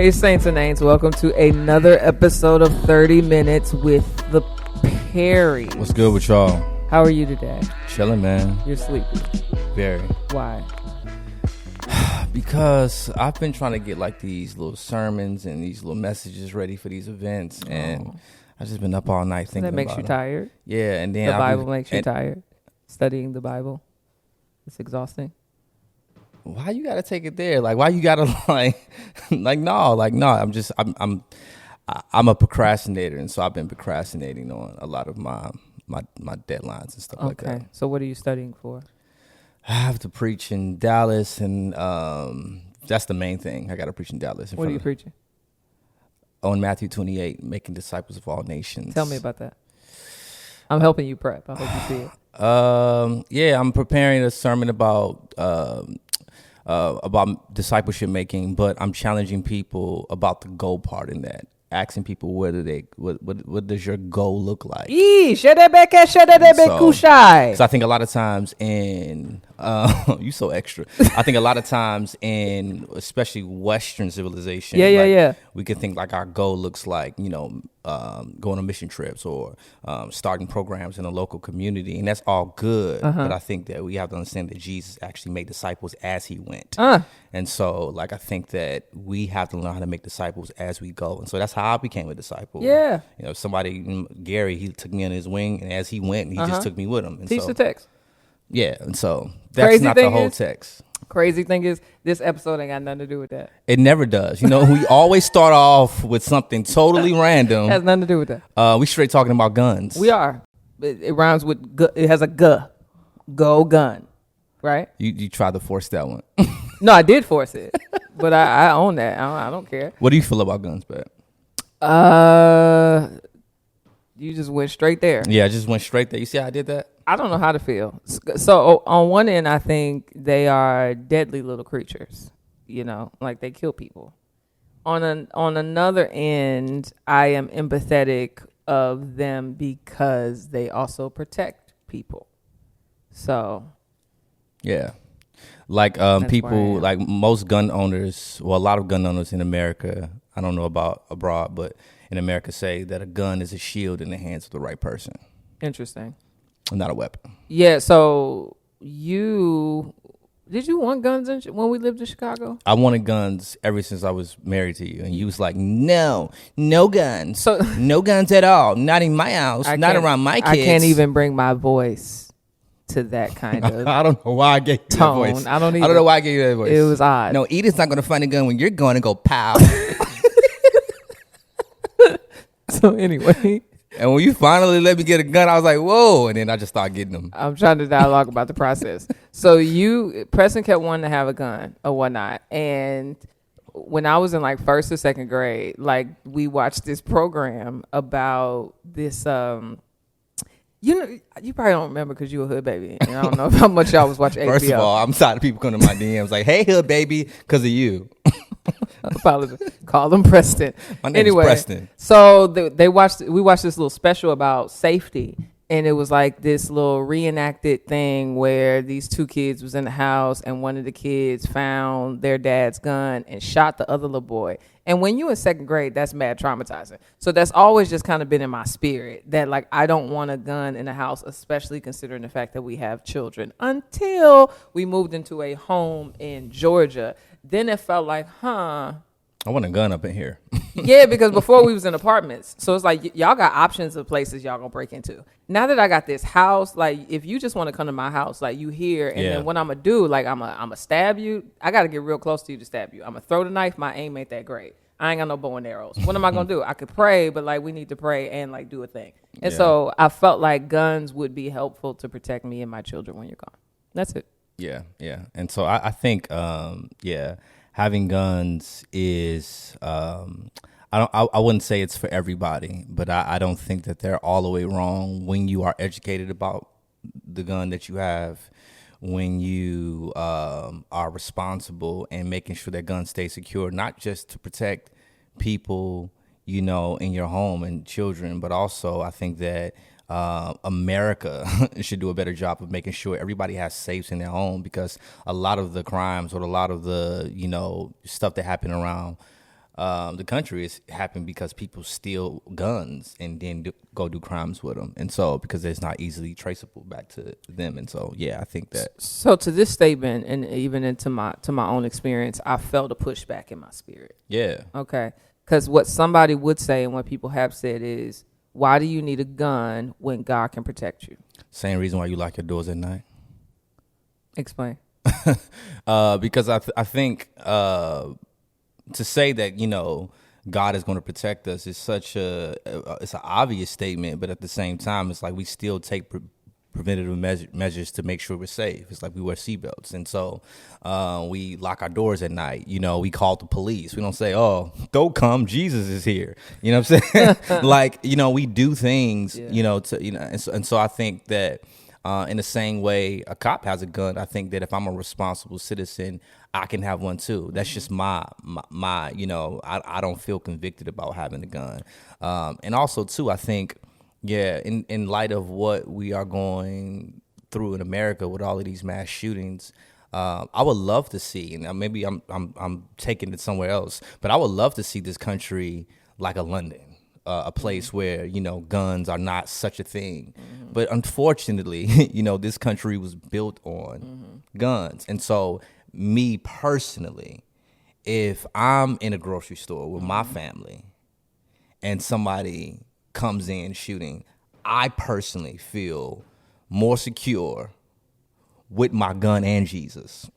Hey, Saints and Aints. Welcome to another episode of 30 Minutes with the Perry. What's good with y'all? How are you today? Chilling, man. You're sleepy. Very. Why? Because I've been trying to get like these little sermons and these little messages ready for these events, and I've just been up all night thinking about it. That makes you tired? Yeah, and then the Bible makes you tired? Studying the Bible? It's exhausting? Why you gotta take it there? Like, why you gotta no. I'm a procrastinator, and so I've been procrastinating on a lot of my deadlines and stuff like that. Okay, so what are you studying for? I have to preach in Dallas, and that's the main thing. I got to preach in Dallas. What are you preaching? On Matthew 28, making disciples of all nations. Tell me about that. I'm helping you prep. I hope you see it. Yeah, I'm preparing a sermon about discipleship making, but I'm challenging people about the goal part in that. Asking people what does your goal look like? So I think a lot of times in you so extra. I think a lot of times in especially Western civilization, we can think like our goal looks like, going on mission trips or starting programs in a local community, and that's all good. But I think that we have to understand that Jesus actually made disciples as he went. And so, like, I think that we have to learn how to make disciples as we go. And so that's how I became a disciple. Yeah. Gary, he took me on his wing, and as he went, he just took me with him. And teach the text. Yeah, and so that's not the whole text. Crazy thing is, this episode ain't got nothing to do with that. It never does. We always start off with something totally random. It has nothing to do with that. We straight talking about guns. We are. It rhymes with, it has a go gun, right? You tried to force that one. No, I did force it, but I own that. I don't care. What do you feel about guns, Pat? You just went straight there. Yeah, I just went straight there. You see how I did that? I don't know how to feel. So on one end, I think they are deadly little creatures. Like they kill people. On another end, I am empathetic of them because they also protect people. So yeah. Like people, like most gun owners, well, a lot of gun owners in America, I don't know about abroad, but in America say that a gun is a shield in the hands of the right person. Interesting. Not a weapon. Yeah, so did you want guns when we lived in Chicago? I wanted guns ever since I was married to you, and you was like, no guns. So, no guns at all. Not in my house, not around my kids. I can't even bring my voice to that kind of I don't know why I gave you tone. That voice. I don't know why I gave you that voice. It was odd. No, Edith's not going to find a gun when you're going to go pow. So anyway. And when you finally let me get a gun, I was like, whoa. And then I just started getting them. I'm trying to dialogue about the process. So Preston kept wanting to have a gun or whatnot. And when I was in like first or second grade, like we watched this program about this, you probably don't remember because you a hood baby. And I don't know how much y'all was watching HBO. First of all, I'm tired of people coming to my DMs like, hey, hood baby, because of you. Apologize. Call them Preston. My name is Preston. So we watched this little special about safety, and it was like this little reenacted thing where these two kids was in the house, and one of the kids found their dad's gun and shot the other little boy. And when you in second grade, that's mad traumatizing. So that's always just kind of been in my spirit that like I don't want a gun in the house, especially considering the fact that we have children, until we moved into a home in Georgia. Then it felt like, I want a gun up in here. Yeah, because before we was in apartments. So it's like, y'all got options of places y'all gonna break into. Now that I got this house, like, if you just want to come to my house, like, you here, and then what I'm gonna do, like, I'm gonna stab you. I got to get real close to you to stab you. I'm gonna throw the knife. My aim ain't that great. I ain't got no bow and arrows. What am I gonna do? I could pray, but, like, we need to pray and, like, do a thing. And so I felt like guns would be helpful to protect me and my children when you're gone. That's it. Yeah. And so I think, having guns is, I wouldn't say it's for everybody, but I don't think that they're all the way wrong when you are educated about the gun that you have, when you are responsible and making sure that gun stays secure, not just to protect people, in your home and children, but also I think that America should do a better job of making sure everybody has safes in their home, because a lot of the crimes or a lot of the, stuff that happen around the country is happening because people steal guns and then go do crimes with them, and so because it's not easily traceable back to them, and so yeah, I think that. So to this statement, and even into my own experience, I felt a pushback in my spirit. Yeah. Okay, because what somebody would say and what people have said is, why do you need a gun when God can protect you? Same reason why you lock your doors at night. Explain. Because I think to say that, God is going to protect us is such it's an obvious statement, but at the same time, it's like we still take preventative measures to make sure we're safe. It's like we wear seatbelts. And so we lock our doors at night. We call the police. We don't say, oh, don't come, Jesus is here. You know what I'm saying? Like, we do things, and so I think that in the same way a cop has a gun, I think that if I'm a responsible citizen, I can have one too. That's just my I don't feel convicted about having a gun. And also too, I think, in light of what we are going through in America with all of these mass shootings, I would love to see, and maybe I'm taking it somewhere else, but I would love to see this country like a London. A place where, guns are not such a thing. Mm-hmm. But unfortunately, this country was built on guns. And so me personally, if I'm in a grocery store with my family and somebody comes in shooting, I personally feel more secure with my gun and Jesus.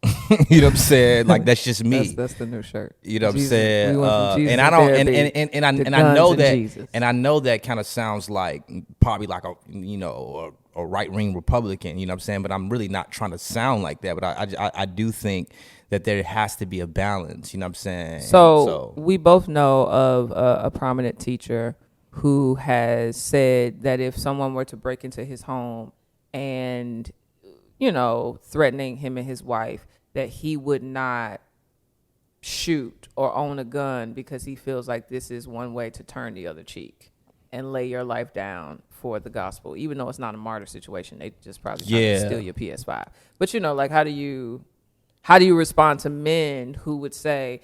You know what I'm saying? Like, that's just me. That's the new shirt. You know Jesus. What I'm saying? And I don't and I know that Jesus. And I know that kind of sounds like probably like a right wing Republican, you know what I'm saying? But I'm really not trying to sound like that. But I do think that there has to be a balance, you know what I'm saying? So we both know of a prominent teacher who has said that if someone were to break into his home and threatening him and his wife, that he would not shoot or own a gun because he feels like this is one way to turn the other cheek and lay your life down for the gospel, even though it's not a martyr situation. They just probably trying to steal your PS5. But like, how do you respond to men who would say,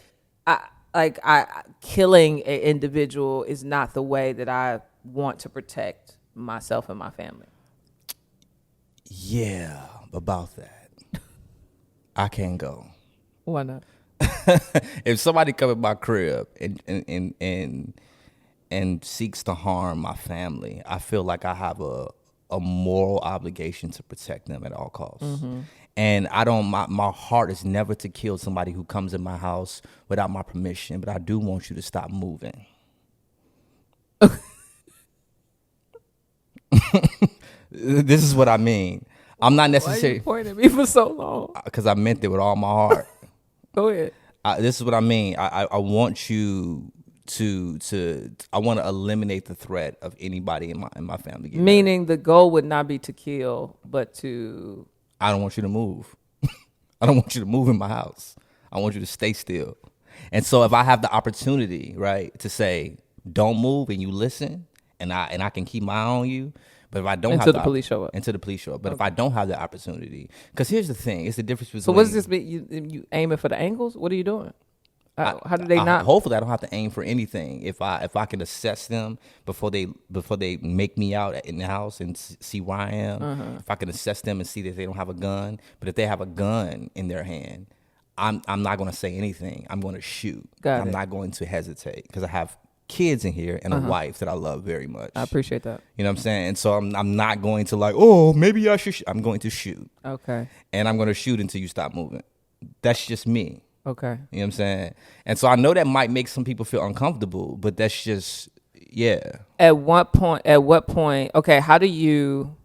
killing an individual is not the way that I want to protect myself and my family? Yeah, about that, I can't go. Why not? If somebody come in my crib and seeks to harm my family, I feel like I have a moral obligation to protect them at all costs. Mm-hmm. And I don't. My heart is never to kill somebody who comes in my house without my permission. But I do want you to stop moving. This is what I mean. I'm not necessarily. Why you pointing at me for so long? Because I meant it with all my heart. Go ahead. This is what I mean. I want you to. I want to eliminate the threat of anybody in my family. Meaning the goal would not be to kill, but to. I don't want you to move. I don't want you to move in my house. I want you to stay still. And so if I have the opportunity, right, to say don't move and you listen, and I can keep my eye on you. But if I don't until the police show up. But if I don't have the opportunity, because here's the thing, it's the difference between. So what does this mean? You aiming for the angles? What are you doing? How do they not? Hopefully, I don't have to aim for anything. If I can assess them before they make me out in the house and see where I am. If I can assess them and see that they don't have a gun, but if they have a gun in their hand, I'm not going to say anything. I'm going to shoot. I'm not going to hesitate because I have kids in here and a wife that I love very much. I appreciate that. You know what I'm saying? And so I'm not going to like, oh, maybe I should. I'm going to shoot. Okay. And I'm going to shoot until you stop moving. That's just me. Okay. You know what I'm saying? And so I know that might make some people feel uncomfortable, but that's just, yeah. At what point, okay, how do you,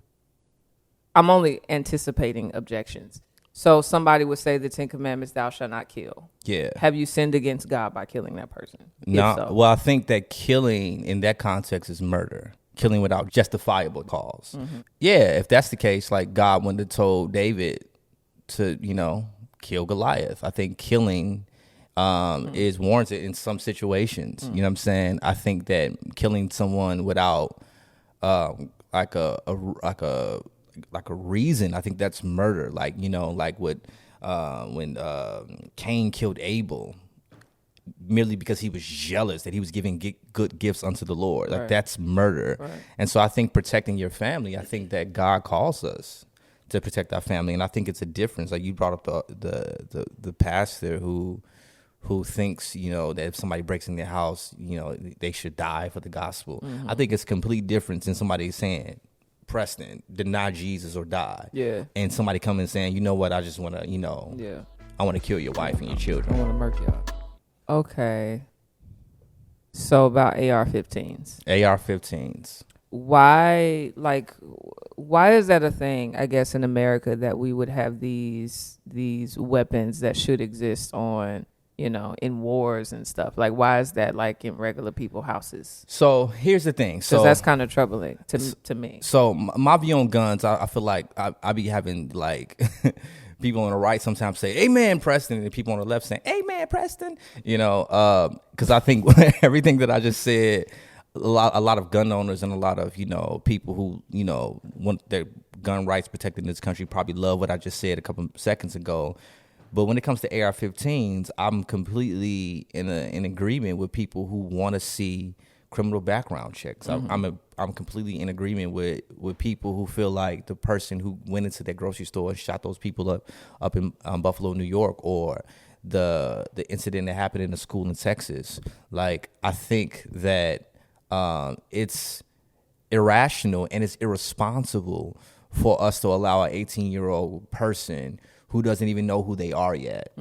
I'm only anticipating objections. So somebody would say the 10 Commandments, thou shalt not kill. Yeah. Have you sinned against God by killing that person? No. So? Well, I think that killing in that context is murder. Killing without justifiable cause. Mm-hmm. Yeah, if that's the case, like God wouldn't have told David to, kill Goliath. I think killing is warranted in some situations. You know what I'm saying? I think that killing someone without like a reason, I think that's murder. Like, like when Cain killed Abel, merely because he was jealous that he was giving good gifts unto the Lord. Like, Right. that's murder. Right. And so I think protecting your family, I think that God calls us to protect our family. And I think it's a difference. Like, you brought up the pastor who thinks, that if somebody breaks in their house, they should die for the gospel. I think it's a complete difference in somebody saying, Preston, deny Jesus or die. Yeah. And somebody coming and saying, you know what, I just want to, Yeah. I want to kill your wife and your I children. want to murk y'all. Okay. So about AR-15s. AR-15s. Why is that a thing, I guess, in America, that we would have these weapons that should exist on, in wars and stuff? Like, why is that, like, in regular people's houses? So here's the thing. So Because that's kind of troubling to me. So my view on guns, I feel like I be having, like, people on the right sometimes say, "Amen, Preston," and people on the left saying, "Amen, Preston." Because I think everything that I just said, a lot of gun owners and a lot of people who want their gun rights protected in this country probably love what I just said a couple seconds ago. But when it comes to AR-15s, I'm completely in agreement with people who want to see criminal background checks. Mm-hmm. I'm completely in agreement with people who feel like the person who went into that grocery store and shot those people up in Buffalo, New York, or the incident that happened in a school in Texas. Like, I think that it's irrational and it's irresponsible for us to allow an 18-year-old person who doesn't even know who they are yet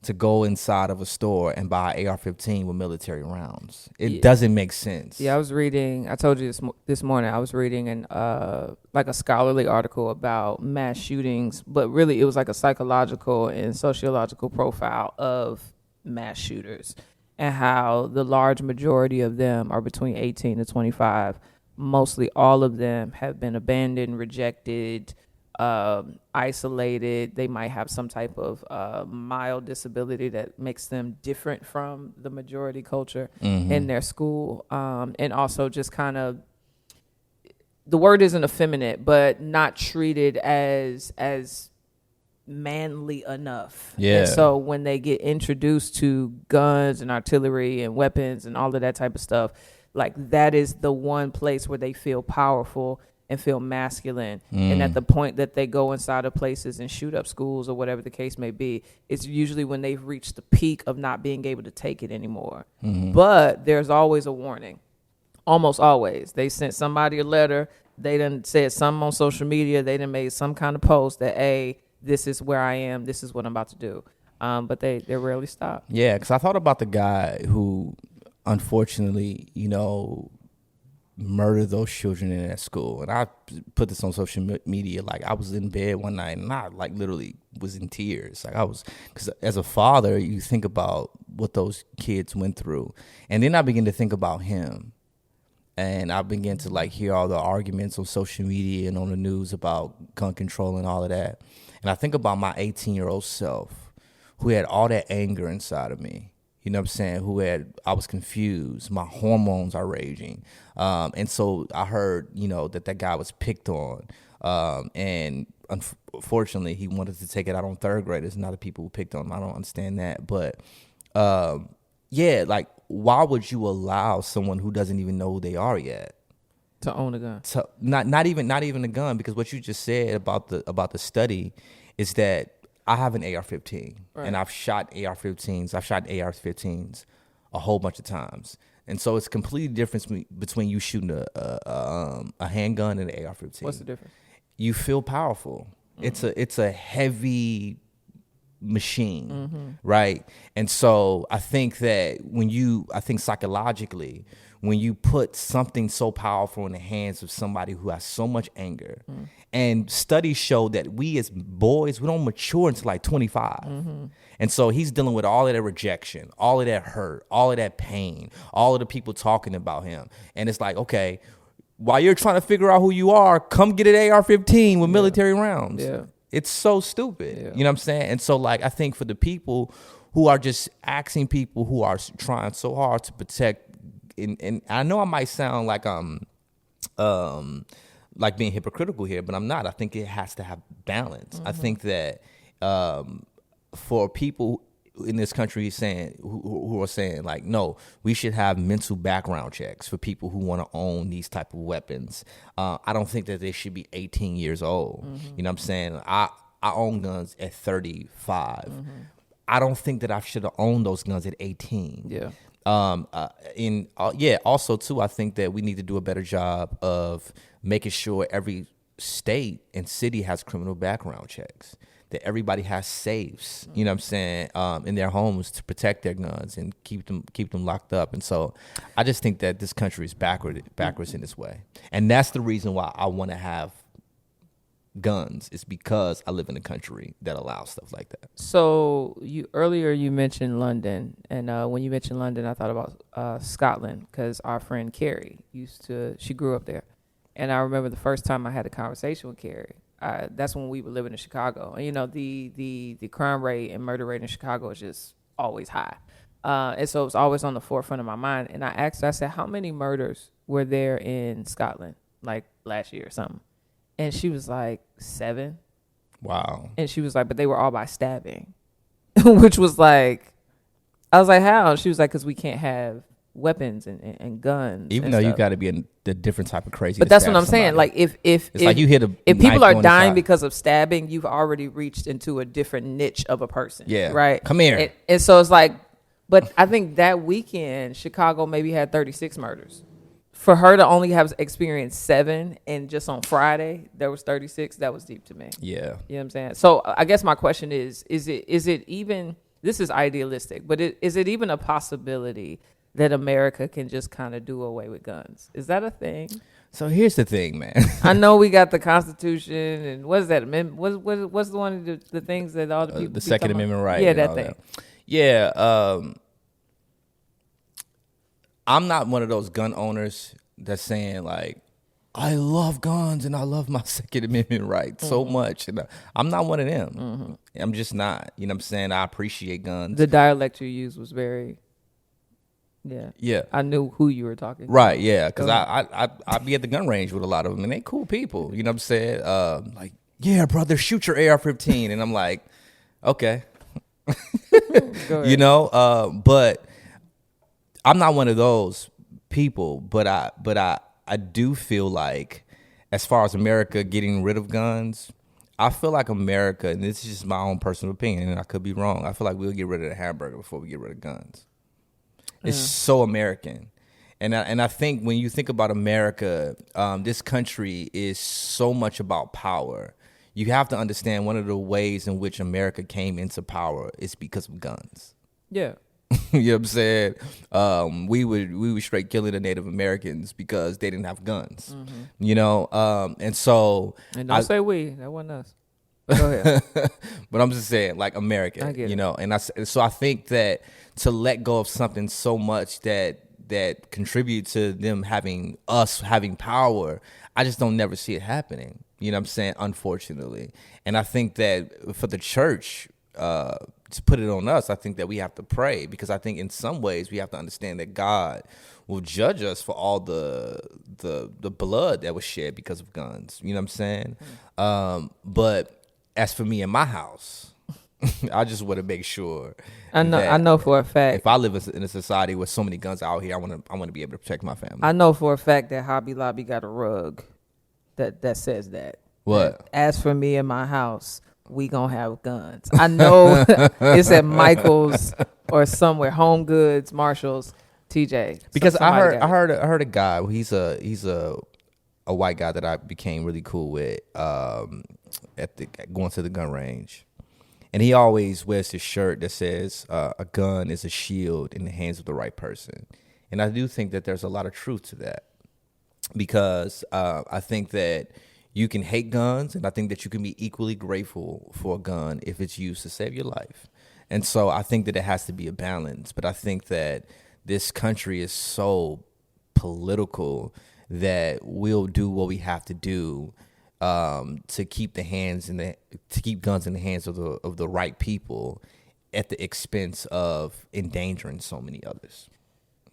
to go inside of a store and buy an AR-15 with military rounds. It doesn't make sense. Yeah, I was reading, I told you this morning, I was reading like a scholarly article about mass shootings, but really it was like a psychological and sociological profile of mass shooters and how the large majority of them are between 18 to 25. Mostly all of them have been abandoned, rejected, isolated. They might have some type of mild disability that makes them different from the majority culture in their school, and also just kind of, the word isn't effeminate, but not treated as manly enough. Yeah. And so when they get introduced to guns and artillery and weapons and all of that type of stuff, like, that is the one place where they feel powerful and feel masculine. And at the point that they go inside of places and shoot up schools or whatever the case may be, it's usually when they've reached the peak of not being able to take it anymore. But there's always a warning. Almost always. They sent somebody a letter. They done said something on social media. They done made some kind of post that, hey, this is where I am. This is what I'm about to do. But they rarely stop. Yeah, because I thought about the guy who, unfortunately, murder those children in that school. And I put this on social media. Like, I was in bed one night and I, like, literally was in tears. Like, because as a father, you think about what those kids went through. And then I begin to think about him. And I began to, like, hear all the arguments on social media and on the news about gun control and all of that. And I think about my 18-year-old self who had all that anger inside of me. You know what I'm saying? I was confused. My hormones are raging. And so I heard, that guy was picked on. And unfortunately, he wanted to take it out on third graders, not the people who picked on him. I don't understand that. But, like, why would you allow someone who doesn't even know who they are yet To own a gun. Not even a gun? Because what you just said about the study is that I have an AR-15, right, and I've shot AR-15s. I've shot AR-15s a whole bunch of times, and so it's completely different between you shooting a handgun and an AR-15. What's the difference? You feel powerful. It's a heavy machine, right? And so I think that psychologically, when you put something so powerful in the hands of somebody who has so much anger, and studies show that we as boys, we don't mature until like 25. And so he's dealing with all of that rejection, all of that hurt, all of that pain, all of the people talking about him. And it's like, okay, while you're trying to figure out who you are, come get an AR-15 with military rounds. Yeah. It's so stupid. Yeah. You know what I'm saying? And so, like, I think for the people who are just asking people who are trying so hard to protect, and I know I might sound like like being hypocritical here, but I'm not. I think it has to have balance. I think that for people in this country saying who are saying like, no, we should have mental background checks for people who want to own these type of weapons. I don't think that they should be 18 years old. You know what I'm saying? I own guns at 35. I don't think that I should have owned those guns at 18. Yeah. Also too, I think that we need to do a better job of making sure every state and city has criminal background checks, that everybody has safes, you know what I'm saying, in their homes to protect their guns and keep them locked up. And so I just think that this country is backwards in this way. And that's the reason why I want to have guns, is because I live in a country that allows stuff like that. So earlier you mentioned London, and when you mentioned London, I thought about Scotland, because our friend Carrie she grew up there. And I remember the first time I had a conversation with Carrie, that's when we were living in Chicago. And, you know, the crime rate and murder rate in Chicago is just always high. And so it was always on the forefront of my mind. And I asked her, I said, how many murders were there in Scotland, like last year or something? And she was like, 7. Wow. And she was like, but they were all by stabbing, which was like, I was like, how? She was like, because we can't have weapons and guns. Even though you got to be in the different type of crazy. But that's what I'm saying. Like if like you hit if people are dying because of stabbing, you've already reached into a different niche of a person. Yeah. Right. Come here. And so it's like, but I think that weekend Chicago maybe had 36 murders. For her to only have experienced 7, and just on Friday there was 36, that was deep to me. Yeah. You know what I'm saying? So I guess my question is it even, this is idealistic, but is it even a possibility that America can just kind of do away with guns? Is that a thing? So here's the thing, man. I know we got the Constitution, and what is that amendment? What's the one of the things that all the people the Second Amendment right? Yeah, that thing. That. Yeah. I'm not one of those gun owners that's saying like, I love guns and I love my Second Amendment right so much. And I'm not one of them. I'm just not. You know what I'm saying? I appreciate guns. The dialect you used was very... Yeah. I knew who you were talking to. Right, yeah. Because I be at the gun range with a lot of them, and they cool people. You know what I'm saying? Like, yeah, brother, shoot your AR-15. And I'm like, okay. You know? But I'm not one of those people. But I do feel like, as far as America getting rid of guns, I feel like America, and this is just my own personal opinion, and I could be wrong, I feel like we'll get rid of the hamburger before we get rid of guns. It's so American. And I think when you think about America, this country is so much about power. You have to understand one of the ways in which America came into power is because of guns. Yeah. You know what I'm saying? We were straight killing the Native Americans because they didn't have guns. You know? And so... And don't say we. That wasn't us. Go ahead. But I'm just saying, like, America, I get you it. know, and so I think that to let go of something so much that contribute to them having power, I just don't never see it happening. You know what I'm saying? Unfortunately. And I think that for the church, to put it on us, I think that we have to pray, because I think in some ways we have to understand that God will judge us for all the blood that was shed because of guns. You know what I'm saying? But as for me in my house, I just want to make sure. I know for a fact. If I live in a society with so many guns out here, I want to be able to protect my family. I know for a fact that Hobby Lobby got a rug that says that. What? As for me in my house, we gonna have guns. I know it's at Michael's or somewhere, Home Goods, Marshalls, TJ. Because I heard a guy. He's a white guy that I became really cool with going to the gun range, and he always wears this shirt that says a gun is a shield in the hands of the right person. And I do think that there's a lot of truth to that, because I think that you can hate guns, and I think that you can be equally grateful for a gun if it's used to save your life. And so I think that it has to be a balance. But I think that this country is so political that we'll do what we have to do to keep guns in the hands of the right people at the expense of endangering so many others.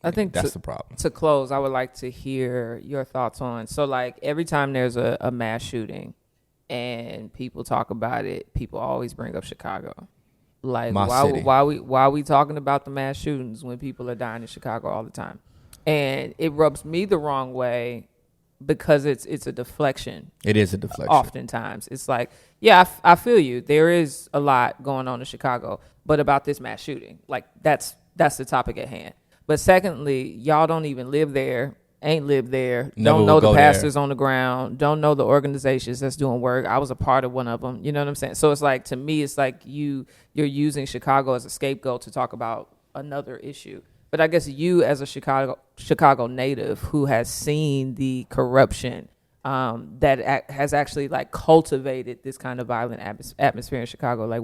I think that's the problem. To close, I would like to hear your thoughts on, so like every time there's a mass shooting and people talk about it, people always bring up Chicago. Like, My why city. why are we talking about the mass shootings when people are dying in Chicago all the time? And it rubs me the wrong way because it's a deflection. It is a deflection. Oftentimes, it's like, yeah, I feel you. There is a lot going on in Chicago, but about this mass shooting, like that's the topic at hand. But secondly, y'all don't even live there, ain't lived there, Never don't know will the go pastors there. on the ground, don't know the organizations that's doing work. I was a part of one of them. You know what I'm saying? So it's like, to me, it's like you're using Chicago as a scapegoat to talk about another issue. But I guess you, as a Chicago native who has seen the corruption that has actually like cultivated this kind of violent atmosphere in Chicago, like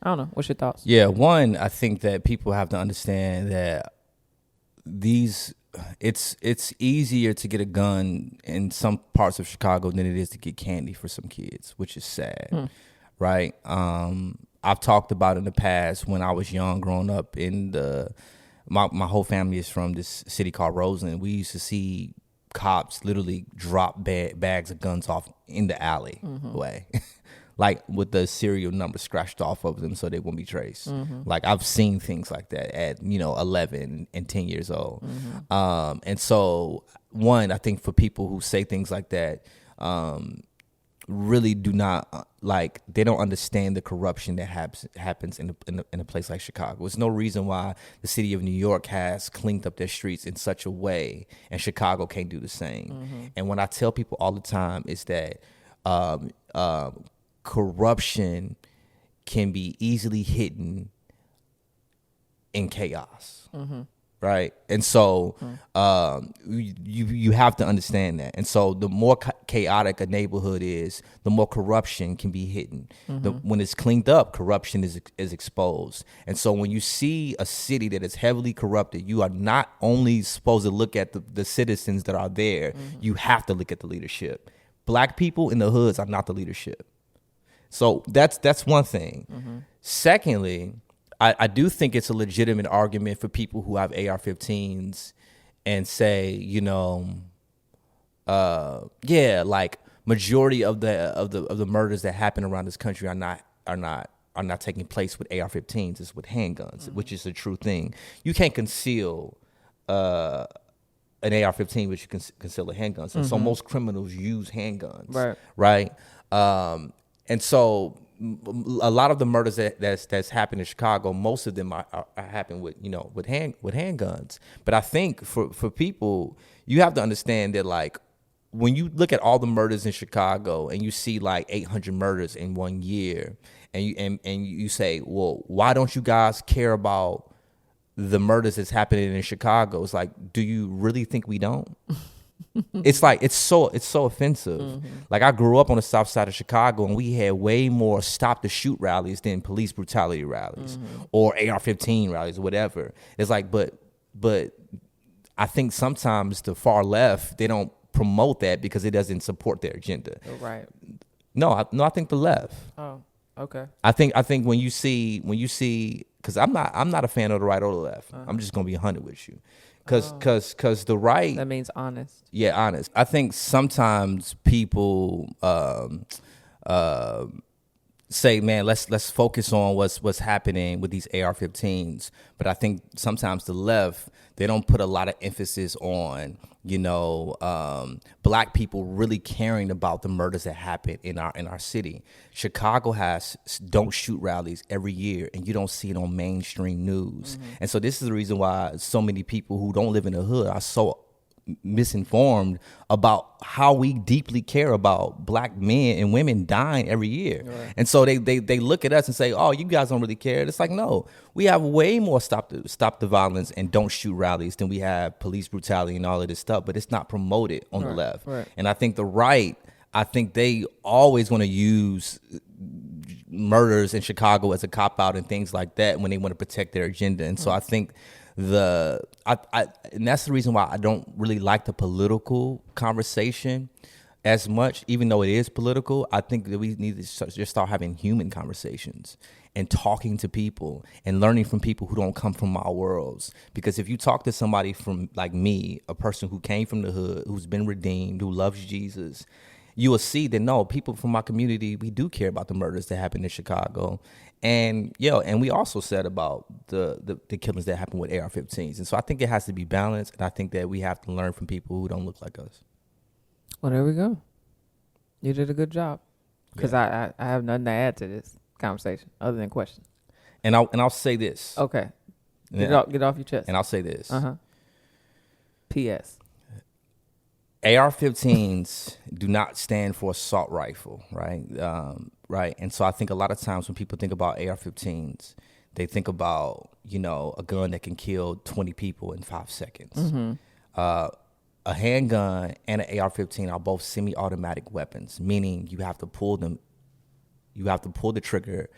I don't know, what's your thoughts? Yeah, one, I think that people have to understand that it's easier to get a gun in some parts of Chicago than it is to get candy for some kids, which is sad, right? I've talked about in the past when I was young, growing up my whole family is from this city called Roseland. We used to see cops literally drop bags of guns off in the alley way. Like with the serial number scratched off of them so they won't be traced. Like I've seen things like that at 11 and 10 years old. And so one, I think for people who say things like that, really do not they don't understand the corruption that happens in a place like Chicago. There's no reason why the city of New York has cleaned up their streets in such a way and Chicago can't do the same. And what I tell people all the time is that corruption can be easily hidden in chaos. Right. And so you have to understand that. And so the more chaotic a neighborhood is, the more corruption can be hidden. When it's cleaned up, corruption is exposed. And so when you see a city that is heavily corrupted, you are not only supposed to look at the citizens that are there, you have to look at the leadership. Black people in the hoods are not the leadership. So that's one thing. Secondly, I do think it's a legitimate argument for people who have AR-15s and say, like majority of the murders that happen around this country are not taking place with AR-15s. It's with handguns, which is a true thing. You can't conceal an AR-15, but you can conceal a handgun. And so most criminals use handguns, right? And so a lot of the murders that's happened in Chicago, most of them are happen with handguns. But I think for people, you have to understand that like when you look at all the murders in Chicago and you see like 800 murders in 1 year, and you say, well, why don't you guys care about the murders that's happening in Chicago? It's like, do you really think we don't? It's like it's so offensive. Like I grew up on the south side of Chicago and we had way more stop the shoot rallies than police brutality rallies or AR-15 rallies or whatever. It's like but I think sometimes the far left, they don't promote that because it doesn't support their agenda. Right. No, I think the left. Oh, okay. I think when you see because I'm not a fan of the right or the left. I'm just gonna be 100 with you. Because the right... That means honest. Yeah, honest. I think sometimes people say, man, let's focus on what's happening with these AR-15s. But I think sometimes the left, they don't put a lot of emphasis on, black people really caring about the murders that happen in our city. Chicago has don't shoot rallies every year, and you don't see it on mainstream news. And so this is the reason why so many people who don't live in the hood are so misinformed about how we deeply care about black men and women dying every year. Right. And so they look at us and say, oh, you guys don't really care. It's like, no, we have way more stop the violence and don't shoot rallies than we have police brutality and all of this stuff, but it's not promoted on the left. Right. And I think the right, they always want to use murders in Chicago as a cop-out and things like that when they want to protect their agenda. And so I think and that's the reason why I don't really like the political conversation as much, even though it is political. I think that we need to just start having human conversations and talking to people and learning from people who don't come from our worlds. Because if you talk to somebody from like me, a person who came from the hood, who's been redeemed, who loves Jesus, you will see that no, people from my community, we do care about the murders that happened in Chicago. And and we also said about the killings that happened with AR-15s. And so I think it has to be balanced, and I think that we have to learn from people who don't look like us. Well, there we go. You did a good job. Because I have nothing to add to this conversation other than questions. And I'll say this. Okay. Get off your chest. And I'll say this. P.S. AR-15s do not stand for assault rifle, right? Right. And so I think a lot of times when people think about AR-15s, they think about, a gun that can kill 20 people in 5 seconds. A handgun and an AR-15 are both semi-automatic weapons, meaning you have to pull the trigger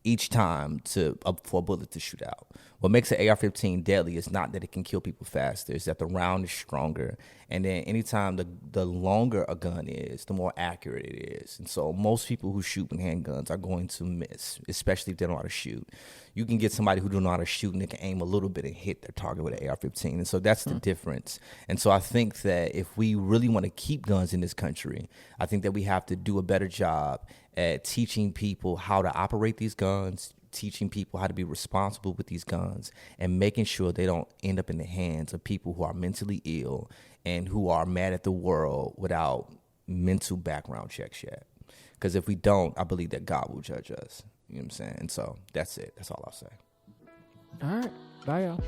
each time for a bullet to shoot out. What makes an AR-15 deadly is not that it can kill people faster, it's that the round is stronger. And then anytime the longer a gun is, the more accurate it is. And so most people who shoot with handguns are going to miss, especially if they don't know how to shoot. You can get somebody who don't know how to shoot and they can aim a little bit and hit their target with an AR-15. And so that's the difference. And so I think that if we really want to keep guns in this country, I think that we have to do a better job at teaching people how to operate these guns, teaching people how to be responsible with these guns, and making sure they don't end up in the hands of people who are mentally ill and who are mad at the world without mental background checks yet. Because if we don't, I believe that God will judge us. You know what I'm saying? And so that's it. That's all I'll say. All right. Bye, y'all.